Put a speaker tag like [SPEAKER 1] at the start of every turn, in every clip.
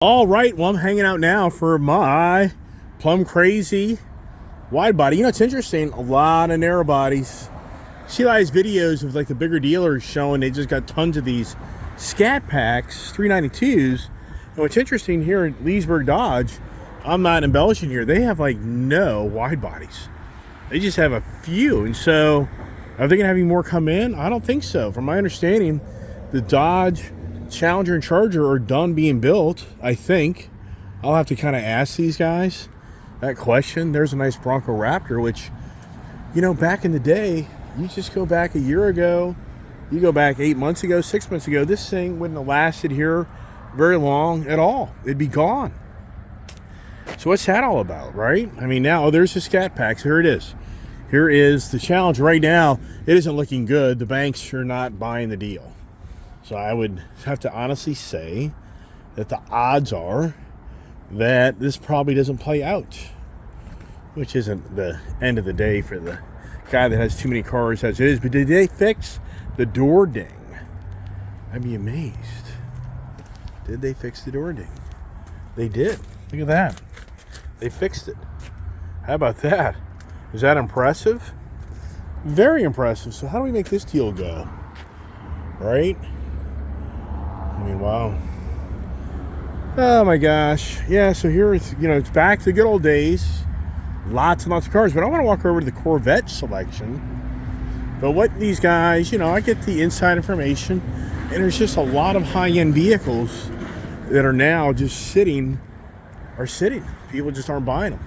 [SPEAKER 1] All right, well, I'm hanging out now for my plum crazy wide body. You know, it's interesting, a lot of narrow bodies. See a lot of these videos of like the bigger dealers showing they just got tons of these scat packs, 392s. And what's interesting here at Leesburg Dodge, I'm not embellishing here, they have like no wide bodies. They just have a few. And so are they gonna have any more come in? I don't think so. From my understanding, the Dodge Challenger and Charger are done being built, I think. I'll have to kind of ask these guys that question. There's a nice Bronco Raptor, which, you know, back in the day, you just go back a year ago, you go back 8 months ago, 6 months ago, this thing wouldn't have lasted here very long at all. It'd be gone. So what's that all about, right? I mean, now, there's the scat packs. Here it is. Here is the Challenger. Right now, it isn't looking good. The banks are not buying the deal. So I would have to honestly say that the odds are that this probably doesn't play out, which isn't the end of the day for the guy that has too many cars as it is. But did they fix the door ding? I'd be amazed. Did they fix the door ding? They did. Look at that. They fixed it. How about that? Is that impressive? Very impressive. So how do we make this deal go? Right? I mean, wow. Oh my gosh. Yeah, so here it's, you know, it's back to the good old days. Lots and lots of cars. But I want to walk over to the Corvette selection. But what these guys, you know, I get the inside information, and there's just a lot of high-end vehicles that are now just sitting. People just aren't buying them.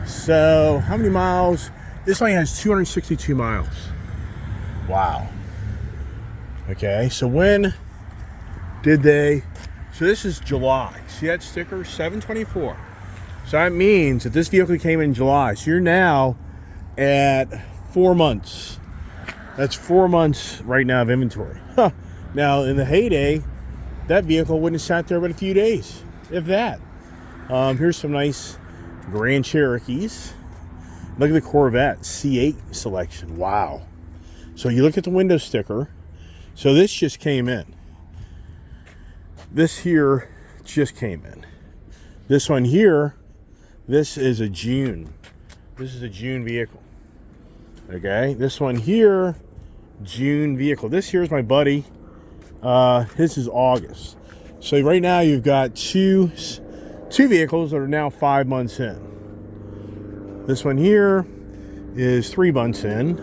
[SPEAKER 1] So, how many miles? This one has 262 miles. Wow. Okay, so when did they? So this is July. See that sticker? 7/24. So that means that this vehicle came in July. So you're now at 4 months. That's 4 months right now of inventory. Huh. Now, in the heyday, that vehicle wouldn't have sat there but a few days, if that. Here's some nice Grand Cherokees. Look at the Corvette C8 selection. Wow. So you look at the window sticker. So this just came in. This here just came in. This one here, this is a June. This is a June vehicle. Okay. This one here, June vehicle. This here is my buddy. His is August. So right now you've got two vehicles that are now 5 months in. This one here is 3 months in.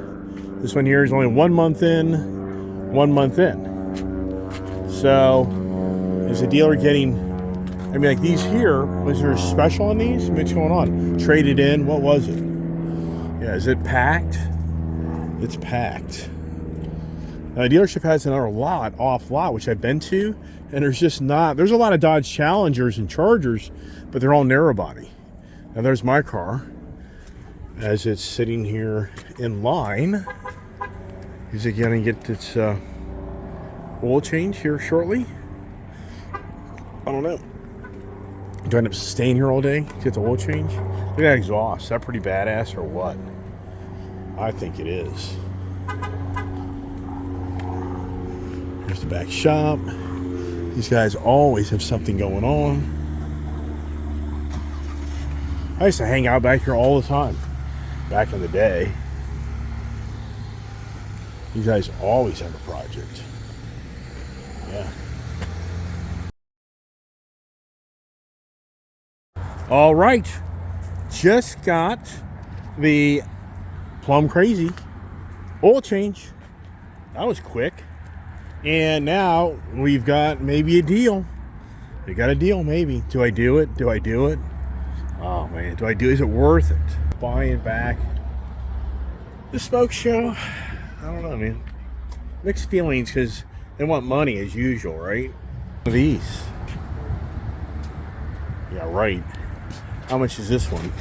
[SPEAKER 1] This one here is only 1 month in, 1 month in. So is the dealer getting, I mean, like these here, was there a special on these? What's going on? Traded in, what was it? Yeah, is it packed? It's packed. The dealership has another lot, off lot, which I've been to, and there's just not, there's a lot of Dodge Challengers and Chargers, but they're all narrow body. Now there's my car as it's sitting here in line. Is it going to get its oil change here shortly? I don't know. Do I end up staying here all day to get the oil change? Look at that exhaust. Is that pretty badass or what? I think it is. Here's the back shop. These guys always have something going on. I used to hang out back here all the time back in the day. These guys always have a project. Yeah. All right. Just got the plum crazy oil change. That was quick. And now we've got maybe a deal. We got a deal, maybe. Do I do it? Do I do it? Oh man, do I do it? Is it worth it? Buying back the smoke show? I don't know, man. Mixed feelings because they want money as usual, right? These. Yeah, right. How much is this one?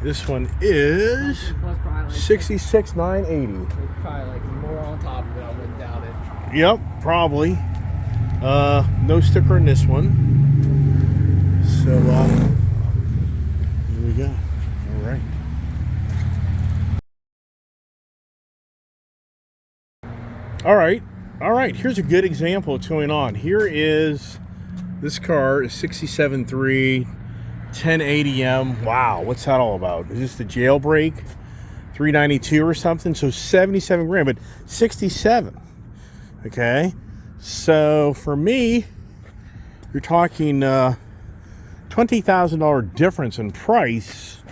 [SPEAKER 1] This one is $66,980.
[SPEAKER 2] Probably like more on top of it. I wouldn't doubt it.
[SPEAKER 1] Yep, probably. No sticker in this one. So, here we go. All right. All right. Here's a good example of what's going on. Here is This car is 67.3, 1080M. Wow, what's that all about? Is this the jailbreak? 392 or something? So 77 grand, but 67. Okay, so for me, you're talking $20,000 difference in price.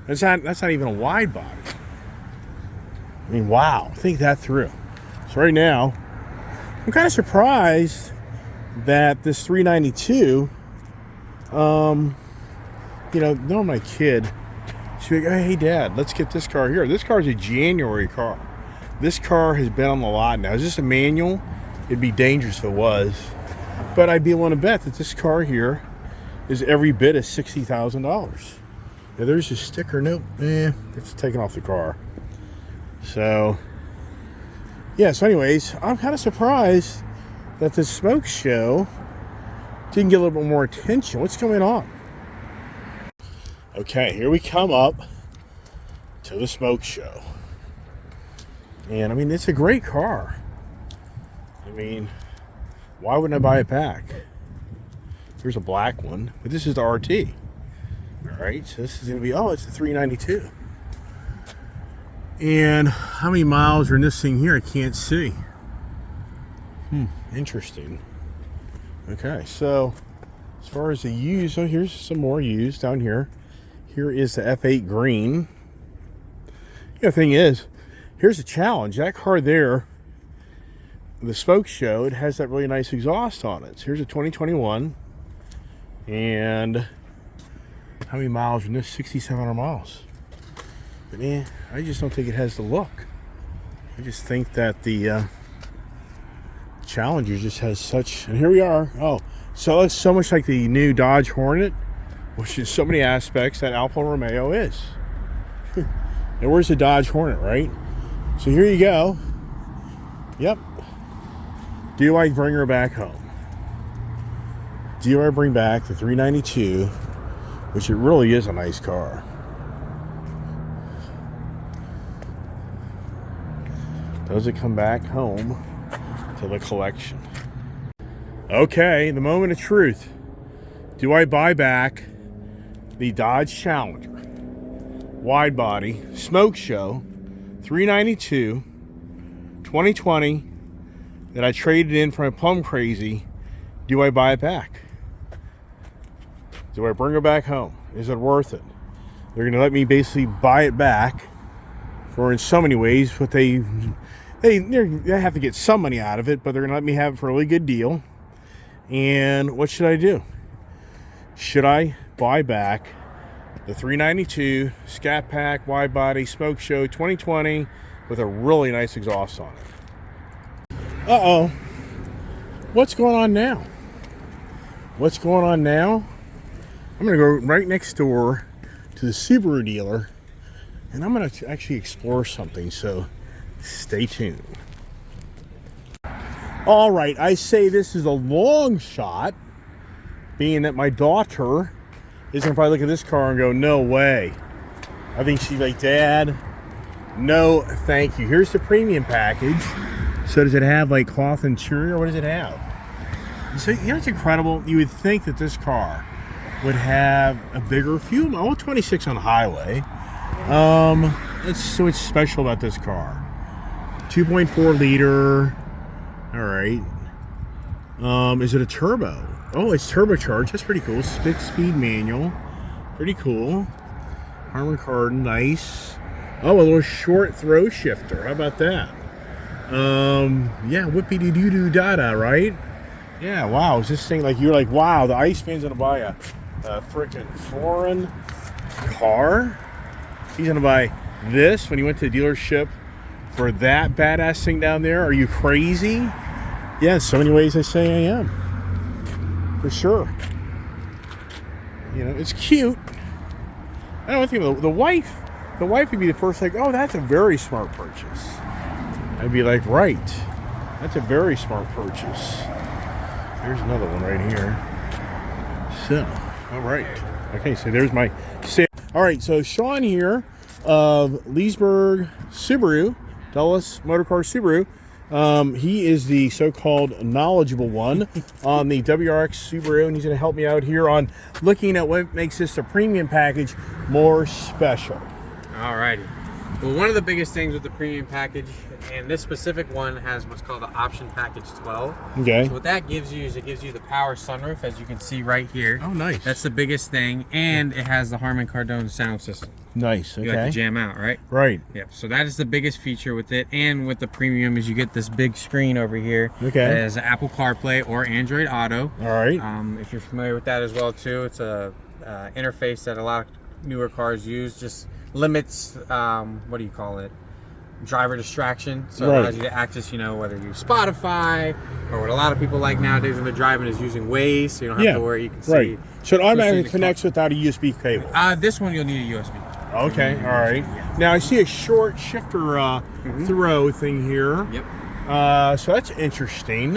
[SPEAKER 1] That's not even a wide body. I mean, wow, think that through. So right now, I'm kind of surprised that this 392, normally my kid, she'd be like, hey dad, let's get this car here. This car is a January car. This car has been on the lot now. Is this a manual? It'd be dangerous if it was. But I'd be willing to bet that this car here is every bit of $60,000. Now there's a sticker. Nope, it's taken off the car. So, yeah, so anyways, I'm kind of surprised that the smoke show didn't get a little bit more attention. What's going on? Okay, here we come up to the smoke show. And I mean, it's a great car. I mean, why wouldn't I buy it back? Here's a black one, but this is the RT. All right, so this is going to be, it's a 392. And how many miles are in this thing here? I can't see. Interesting. Okay, so as far as the used, here's some more used down here. Here is the F8 green. The thing is, here's the challenge. That car there, the smoke show, it has that really nice exhaust on it. So here's a 2021. And how many miles in this? 6,700 miles. But man, I just don't think it has the look. I just think that the Challenger just has such, and here we are. So it's so much like the new Dodge Hornet, which is so many aspects that Alfa Romeo is. And where's the Dodge Hornet, right? So here you go. Yep. Do I bring her back home? Do I bring back the 392, which it really is a nice car? Does it come back home to the collection? Okay, the moment of truth. Do I buy back the Dodge Challenger wide body smoke show 392 2020 that I traded in from a Plum Crazy? Do I buy it back? Do I bring it back home? Is it worth it? They're going to let me basically buy it back for, in so many ways, what they have to get some money out of it, but they're going to let me have it for a really good deal. And what should I do? Should I buy back the 392 Scat Pack wide body smoke show 2020 with a really nice exhaust on it? What's going on now? What's going on now? I'm going to go right next door to the Subaru dealer, and I'm going to actually explore something, so stay tuned. All right, I say this is a long shot, being that my daughter is going to probably look at this car and go, no way. I think she's like, Dad, no thank you. Here's the premium package. So does it have like cloth interior? What does it have? So, it's incredible. You would think that this car would have a bigger fuel. 26 on the highway. So what's special about this car? 2.4 liter. All right. Is it a turbo? Oh, it's turbocharged. That's pretty cool. 6-speed manual. Pretty cool. Harman Kardon, nice. Oh, a little short throw shifter. How about that? Yeah, whippity-doo-doo-da-da, right? Yeah, wow. Is this thing like, you're like, wow, the Iceman's gonna buy a freaking foreign car? He's gonna buy this when he went to the dealership for that badass thing down there? Are you crazy? Yeah, in so many ways I say I am. For sure. It's cute. I don't think the wife would be the first, like, oh, that's a very smart purchase. I'd be like, right. That's a very smart purchase. There's another one right here. So, all right. Okay, so there's my sale. All right, so Sean here of Leesburg Subaru, Dulles Motor Car Subaru. He is the so-called knowledgeable one on the WRX Subaru, and he's going to help me out here on looking at what makes this a premium package more special.
[SPEAKER 3] Alrighty. Well, one of the biggest things with the premium package, and this specific one has what's called the option package 12.
[SPEAKER 1] Okay.
[SPEAKER 3] So what that gives you is it gives you the power sunroof, as you can see right here.
[SPEAKER 1] Oh, nice.
[SPEAKER 3] That's the biggest thing, and it has the Harman Kardon sound system.
[SPEAKER 1] Nice. Okay.
[SPEAKER 3] You like to jam out, right?
[SPEAKER 1] Right.
[SPEAKER 3] Yep. So that is the biggest feature with it, and with the premium is you get this big screen over here.
[SPEAKER 1] Okay.
[SPEAKER 3] That has Apple CarPlay or Android Auto.
[SPEAKER 1] All right.
[SPEAKER 3] If you're familiar with that as well too, it's a interface that a lot of newer cars use. Just limits what do you call it, driver distraction, so it allows you to access, you know, whether you Spotify or what a lot of people like nowadays when they're driving is using Waze, so you don't have to worry, you can see.
[SPEAKER 1] So it automatically connects without a USB cable.
[SPEAKER 3] This one you'll need a USB.
[SPEAKER 1] Okay, all right. Now I see a short shifter throw thing here.
[SPEAKER 3] Yep.
[SPEAKER 1] So that's interesting.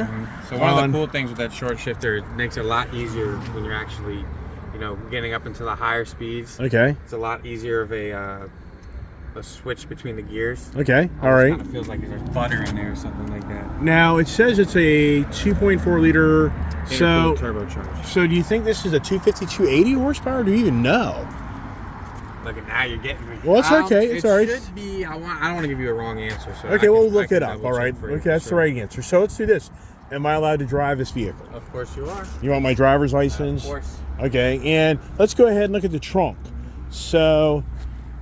[SPEAKER 3] So one of the cool things with that short shifter, it makes it a lot easier when you're actually, you know, getting up into the higher speeds.
[SPEAKER 1] Okay.
[SPEAKER 3] It's a lot easier of a switch between the gears.
[SPEAKER 1] Okay. All right.
[SPEAKER 3] Kind of feels like there's butter in there or something like that.
[SPEAKER 1] Now it says it's a 2.4 liter. So
[SPEAKER 3] turbocharged.
[SPEAKER 1] So do you think this is a 250, 280 horsepower? Do you even know?
[SPEAKER 3] Look at now, you're getting me.
[SPEAKER 1] Well, it's okay. It's all right.
[SPEAKER 3] It should be. I don't want to give you a wrong answer. So
[SPEAKER 1] okay, we'll look it up. All right. Okay, that's the right answer. So let's do this. Am I allowed to drive this vehicle?
[SPEAKER 3] Of course you are.
[SPEAKER 1] You want my driver's license?
[SPEAKER 3] Of course.
[SPEAKER 1] Okay, and let's go ahead and look at the trunk. So,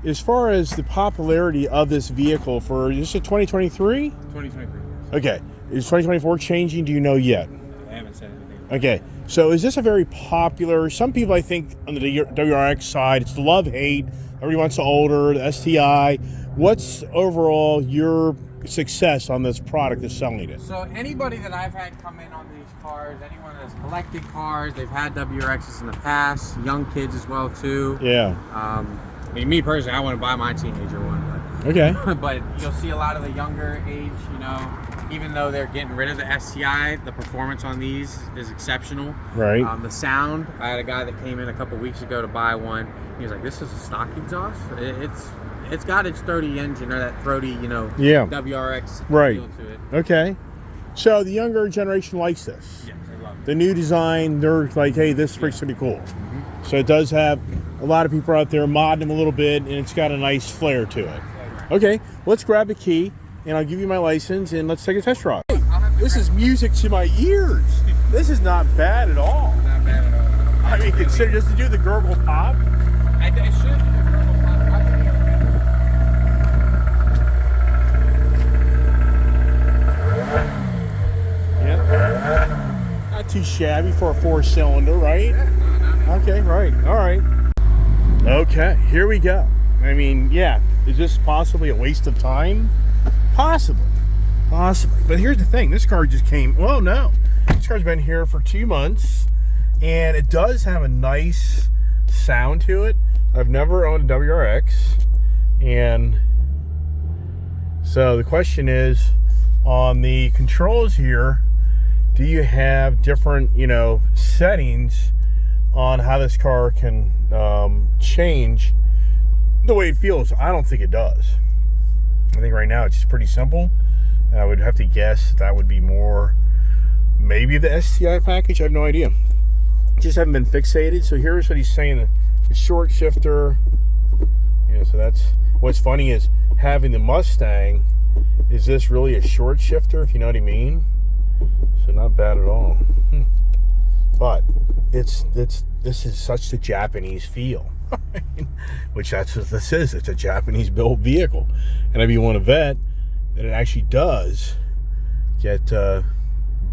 [SPEAKER 1] as far as the popularity of this vehicle for, is this a 2023?
[SPEAKER 3] 2023.
[SPEAKER 1] Okay. Is 2024 changing? Do you know yet?
[SPEAKER 3] I haven't said anything.
[SPEAKER 1] Okay. So is this a very popular, some people I think on the WRX side, it's the love-hate, everybody wants the older, the STI. What's overall your success on this product that's selling it?
[SPEAKER 3] So anybody that I've had come in on these cars, anyone that's collected cars, they've had WRXs in the past, young kids as well too.
[SPEAKER 1] Yeah.
[SPEAKER 3] I mean, me personally, I want to buy my teenager one. But,
[SPEAKER 1] okay.
[SPEAKER 3] But you'll see a lot of the younger age, you know, even though they're getting rid of the STI, the performance on these is exceptional.
[SPEAKER 1] Right.
[SPEAKER 3] The sound, I had a guy that came in a couple weeks ago to buy one. He was like, this is a stock exhaust? It's got its 30 engine, or that throaty, you know, WRX feel to it.
[SPEAKER 1] Okay. So the younger generation likes this.
[SPEAKER 3] Yes, they love it.
[SPEAKER 1] The new design, they're like, hey, this freak's pretty cool. So it does have a lot of people out there modding them a little bit, and it's got a nice flair to it. Okay, let's grab the key, and I'll give you my license, and let's take a test drive. This is music to my ears. This is not bad at all.
[SPEAKER 3] Not bad at all.
[SPEAKER 1] I mean, consider just to do the gurgle pop.
[SPEAKER 3] I should do the gurgle pop.
[SPEAKER 1] Yeah. Not too shabby for a 4-cylinder, right? Okay, right. All right. Okay, here we go. I mean, yeah, is this possibly a waste of time? Possibly. But here's the thing. This car just came, well, no. This car's been here for 2 months, and it does have a nice sound to it. I've never owned a WRX, and so the question is, on the controls here, do you have different, you know, settings on how this car can change the way it feels? I don't think it does. I think right now it's just pretty simple, and I would have to guess that would be more maybe the STI package. I have no idea. Just haven't been fixated. So here's what he's saying: the short shifter. Yeah, so that's what's funny is having the Mustang. Is this really a short shifter, if you know what I mean? So not bad at all. But this is such the Japanese feel. Which that's what this is. It's a Japanese built vehicle. And if you want to vet that it actually does get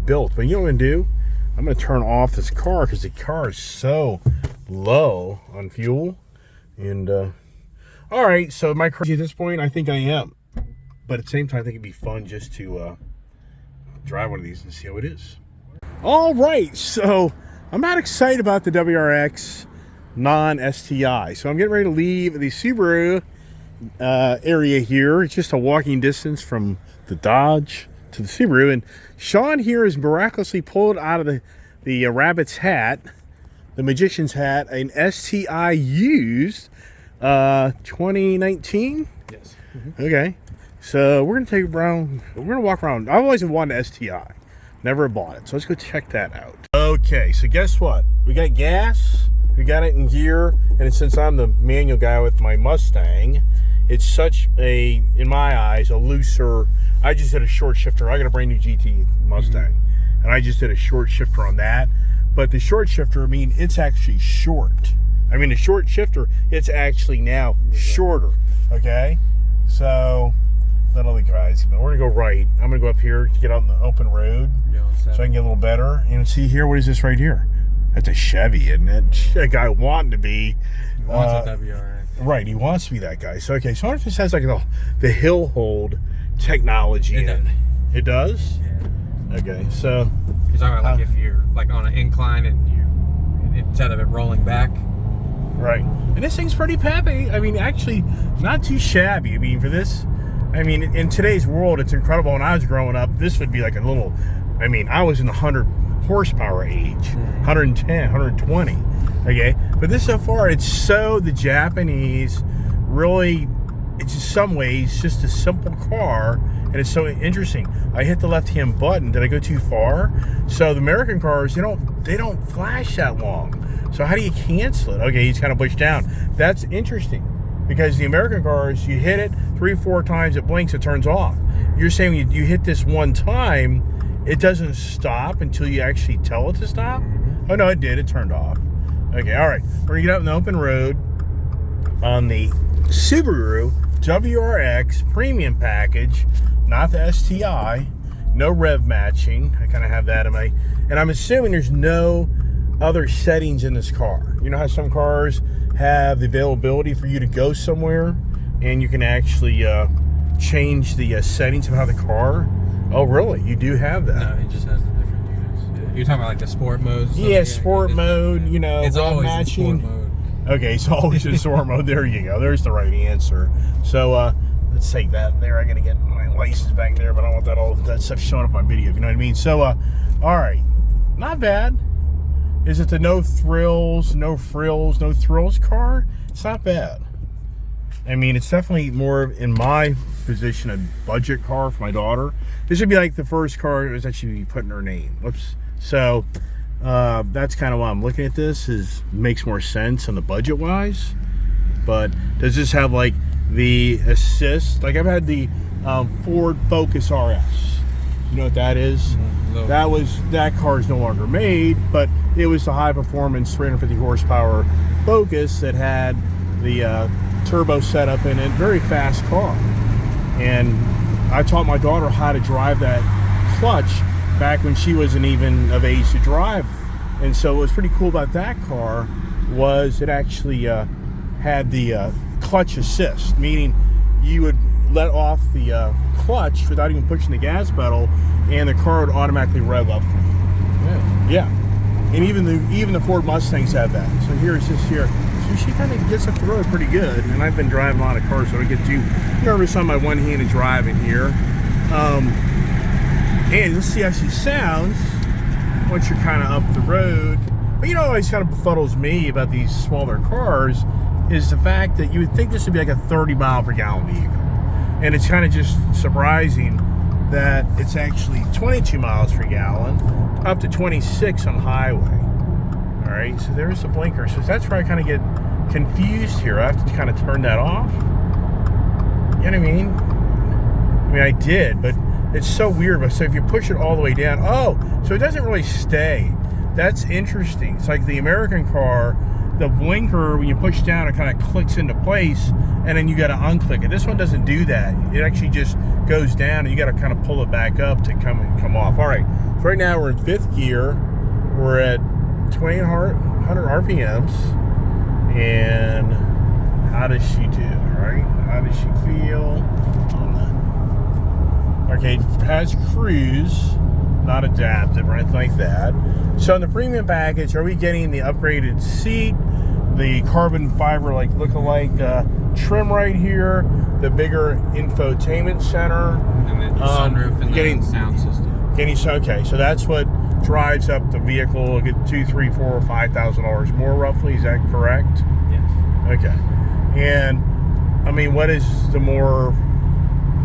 [SPEAKER 1] built. But you know what I'm going to do? I'm going to turn off this car because the car is so low on fuel. And all right, so am I crazy at this point? I think I am. But at the same time, I think it'd be fun just to drive one of these and see how it is. All right, so I'm not excited about the WRX non-STI. So I'm getting ready to leave the Subaru area here. It's just a walking distance from the Dodge to the Subaru. And Sean here has miraculously pulled out of the rabbit's hat, the magician's hat, an STI used 2019.
[SPEAKER 3] Yes.
[SPEAKER 1] Okay. So we're gonna take around. We're gonna walk around. I've always wanted an STI, never bought it. So let's go check that out. Okay, so guess what? We got gas. We got it in gear, and since I'm the manual guy with my Mustang, it's such a, in my eyes, a looser. I just did a short shifter. I got a brand new GT Mustang, and I just did a short shifter on that. But the short shifter, I mean, it's actually short. I mean, the short shifter, it's actually now shorter. Okay, so. Little guys, we're gonna go right. I'm gonna go up here to get out on the open road, so I can get a little better. And see here, what is this right here? That's a Chevy, isn't it? A guy wanting to be.
[SPEAKER 3] He wants a WRX.
[SPEAKER 1] Right, he wants to be that guy. So okay, so I wonder if this has like the hill hold technology in it. It does.
[SPEAKER 3] Yeah.
[SPEAKER 1] Okay, so
[SPEAKER 3] you're talking about like if you're like on an incline and you, instead of it rolling back.
[SPEAKER 1] Right, and this thing's pretty peppy. I mean, actually, not too shabby. I mean, for this. I mean, in today's world, it's incredible. When I was growing up, this would be like a little, I mean, I was in the 100 horsepower age, 110, 120, okay? But this so far, it's so the Japanese, really, it's in some ways just a simple car, and it's so interesting. I hit the left-hand button. Did I go too far? So the American cars, they don't flash that long. So how do you cancel it? Okay, he's kind of pushed down. That's interesting. Because the American cars, you hit it 3-4 times, it blinks, it turns off. You're saying you hit this one time, it doesn't stop until you actually tell it to stop? Oh no, it did, it turned off. Okay, all right, we're gonna get out in the open road on the Subaru WRX premium package, not the STI, no rev matching. I kind of have that in my, and I'm assuming there's no other settings in this car. You know how some cars have the availability for you to go somewhere and you can actually change the settings of how the car. Oh really, you do have that?
[SPEAKER 3] No, it just has the different units. You're talking about like the sport modes.
[SPEAKER 1] Yeah, sport mode, you know,
[SPEAKER 3] it's always
[SPEAKER 1] matching.
[SPEAKER 3] In sport mode.
[SPEAKER 1] Okay, it's always in sport mode. There you go, there's the right answer. So let's take that there. I gotta get my license back there, but I don't want all that stuff showing up on video, you know what I mean? So all right, not bad. Is it the no frills, no frills, no thrills car? It's not bad. I mean, it's definitely more, in my position, a budget car for my daughter. This would be like the first car that was actually put in her name. Whoops. So that's kind of why I'm looking at this. Makes more sense on the budget wise. But does this have like the assist? Like I've had the Ford Focus RS. You know what that is? That car is no longer made, but it was the high performance 350 horsepower Focus that had the turbo setup in it. Very fast car. And I taught my daughter how to drive that clutch back when she wasn't even of age to drive. And so what was pretty cool about that car was it actually had the clutch assist, meaning you would let off the clutch without even pushing the gas pedal, and the car would automatically rev up. Yeah. And even the Ford Mustangs have that. So here's this here. So she kind of gets up the road pretty good. And I've been driving a lot of cars, so I get too nervous on my one-handed driving here. And let's see how she sounds once you're kind of up the road. But you know what always kind of befuddles me about these smaller cars is the fact that you would think this would be like a 30 mile per gallon vehicle. And it's kind of just surprising that it's actually 22 miles per gallon, up to 26 on the highway. All right, so there's the blinker. So that's where I kind of get confused here. I have to kind of turn that off. You know what I mean? I mean, I did, but it's so weird. But so if you push it all the way down, oh, so it doesn't really stay. That's interesting. It's like the American car, the blinker, when you push down, it kind of clicks into place, and then you got to unclick it. This one doesn't do that. It actually just goes down, and you got to kind of pull it back up to come off. All right, so right now we're in 5th gear. We're at 2,100 RPMs, and how does she do? All right, how does she feel on the? Okay, has cruise, not adaptive or anything like that. So in the premium package, are we getting the upgraded seat, the carbon fiber like look-alike trim right here, the bigger infotainment center,
[SPEAKER 3] and then the sunroof and the sound system?
[SPEAKER 1] Okay, so that's what drives up the vehicle. Get $2,000, $3,000, $4,000, $5,000 more roughly. Is that correct?
[SPEAKER 3] Yes.
[SPEAKER 1] Okay. And I mean, what is the more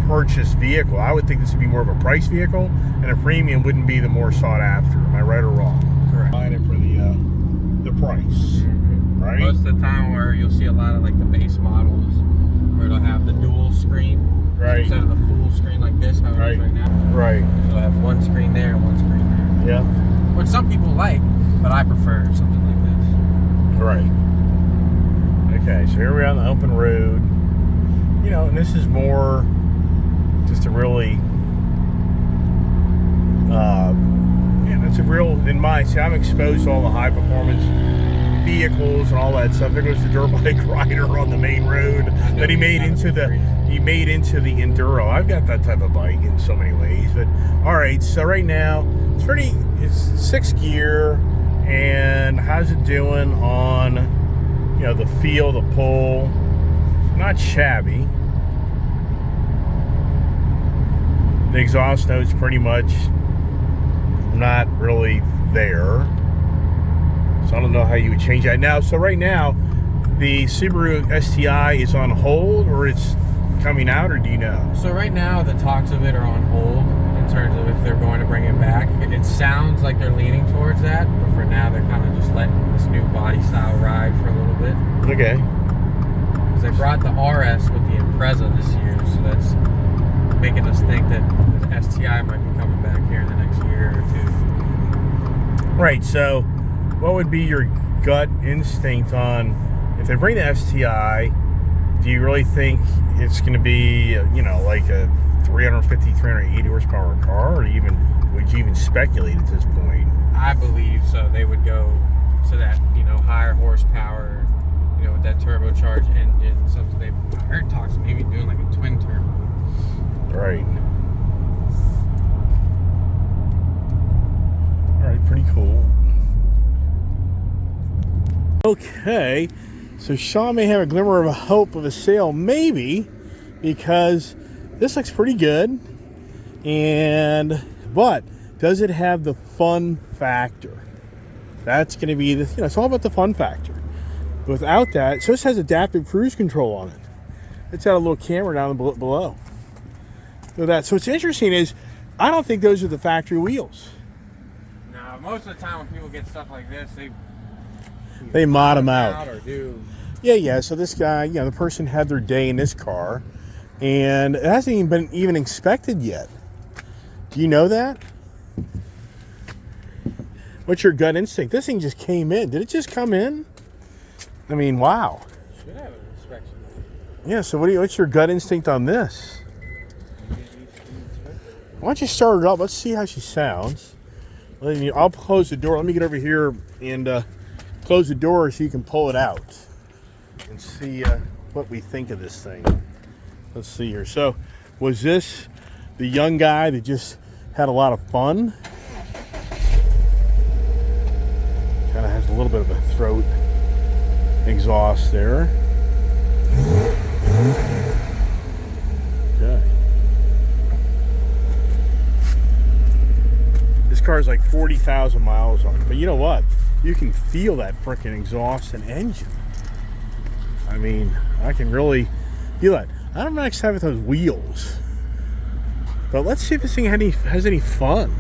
[SPEAKER 1] purchase vehicle. I would think this would be more of a price vehicle, and a premium wouldn't be the more sought after. Am I right or wrong?
[SPEAKER 3] Correct.
[SPEAKER 1] Buying it for the price, right?
[SPEAKER 3] Most of the time, where you'll see a lot of like the base models, where it'll have the dual screen,
[SPEAKER 1] Right.
[SPEAKER 3] instead of the full screen like this, how it is right now.
[SPEAKER 1] Right.
[SPEAKER 3] So it'll have one screen there and one screen there.
[SPEAKER 1] Yeah.
[SPEAKER 3] Which some people like, but I prefer something like this.
[SPEAKER 1] Right. Okay, so here we are on the open road. You know, and this is more just a really, it's a real, in my, see, I'm exposed to all the high performance vehicles and all that stuff. There goes the dirt bike rider on the main road that he made into the Enduro. I've got that type of bike in so many ways. But all right, so right now it's 6th gear, and how's it doing on, you know, the feel, the pull? Not shabby. The exhaust note's pretty much not really there. So I don't know how you would change that now. So right now, the Subaru STI is on hold, or it's coming out, or do you know?
[SPEAKER 3] So right now, the talks of it are on hold in terms of if they're going to bring it back. It sounds like they're leaning towards that, but for now, they're kind of just letting this new body style ride for a little bit.
[SPEAKER 1] Okay.
[SPEAKER 3] Because they brought the RS with the Impreza this year, so that's making us think that the STI might be coming back here in the next year or two.
[SPEAKER 1] Right, so what would be your gut instinct on, if they bring the STI, do you really think it's going to be, you know, like a 350, 380 horsepower car, or would you even speculate at this point?
[SPEAKER 3] I believe so. They would go to that, you know, higher horsepower, you know, with that turbocharged engine. Something I heard talks maybe doing like a twin turbo.
[SPEAKER 1] Right. All right, pretty cool. Okay, so Sean may have a glimmer of a hope of a sale, maybe, because this looks pretty good. But does it have the fun factor? That's going to be the, you know, it's all about the fun factor. Without that, so this has adaptive cruise control on it. It's got a little camera down below. So what's interesting is, I don't think those are the factory wheels.
[SPEAKER 3] Now, most of the time when people get stuff like this,
[SPEAKER 1] they mod them out.
[SPEAKER 3] Or do.
[SPEAKER 1] Yeah. So this guy, you know, the person had their day in this car, and it hasn't even been inspected yet. Do you know that? What's your gut instinct? This thing just came in. Did it just come in? I mean, wow.
[SPEAKER 3] Should have an inspection.
[SPEAKER 1] Yeah. So what's your gut instinct on this? Why don't you start it up? Let's see how she sounds. I'll close the door. Let me get over here and close the door so you can pull it out and see what we think of this thing. Let's see here. So, was this the young guy that just had a lot of fun? Kind of has a little bit of a throat exhaust there. Okay. This car is like 40,000 miles on it, but you know what? You can feel that freaking exhaust and engine. I mean, I can really feel that. I don't know next time with those wheels, but let's see if this thing has any fun.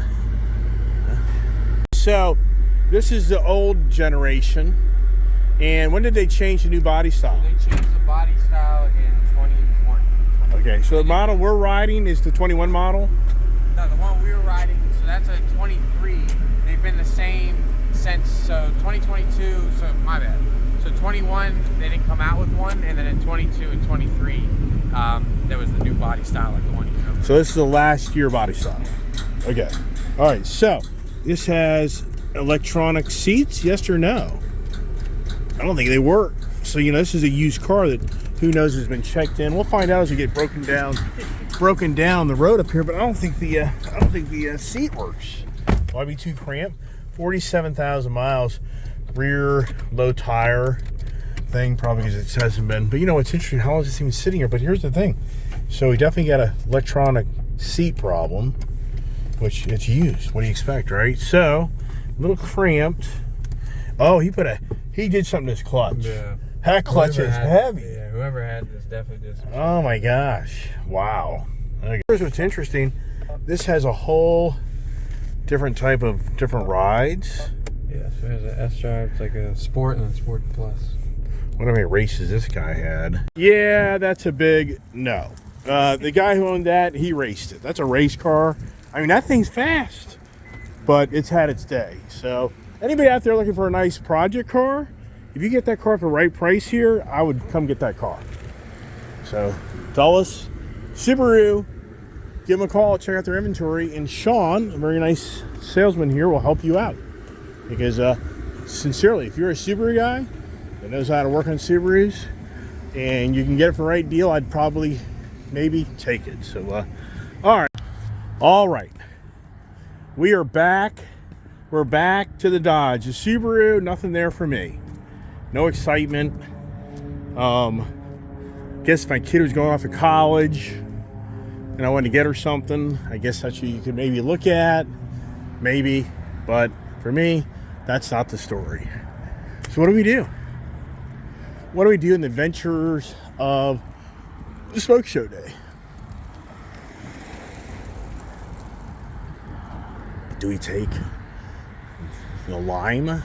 [SPEAKER 1] So, this is the old generation, and when did they change the new body style?
[SPEAKER 3] They changed the body style in 21.
[SPEAKER 1] Okay, so the model we're riding is the 21 model?
[SPEAKER 3] No, the one we were riding, so that's a 23. They've been the same since, so 2022, so my bad. So 21, they didn't come out with one, and then in 22 and 23, there was the new body style, like the one you know.
[SPEAKER 1] So this is the last year body style. Okay. All right, so this has electronic seats, yes or no? I don't think they work. So, you know, this is a used car that who knows has been checked in. We'll find out as we get broken down the road up here, but I don't think the seat works. Will I be too cramped? 47,000 miles, rear low tire thing, probably because it hasn't been. But you know what's interesting? How long is this even sitting here? But here's the thing. So we definitely got an electronic seat problem, which it's used. What do you expect, right? So a little cramped. Oh, he did something to his clutch.
[SPEAKER 3] Yeah.
[SPEAKER 1] That clutch is heavy.
[SPEAKER 3] Yeah, whoever had this definitely did something.
[SPEAKER 1] Oh my gosh. Wow. Okay. Here's what's interesting. This has a whole different type of different rides.
[SPEAKER 3] Yeah, so there's an S-Drive, it's like a Sport and a Sport Plus.
[SPEAKER 1] What many races this guy had? Yeah, that's a big no. The guy who owned that, he raced it. That's a race car. I mean, that thing's fast, but it's had its day. So anybody out there looking for a nice project car, if you get that car for the right price here, I would come get that car. So Dulles, Subaru, give them a call, check out their inventory, and Sean, a very nice salesman here, will help you out. Because sincerely, if you're a Subaru guy that knows how to work on Subarus and you can get it for the right deal, I'd probably maybe take it. So all right, we are back. We're back to the Dodge. The Subaru, nothing there for me. No excitement. Guess if my kid was going off to college and I wanted to get her something, I guess that's what you could maybe look at, maybe. But for me, that's not the story. So what do we do? What do we do in the adventures of the Smoke Show Day? Do we take the lime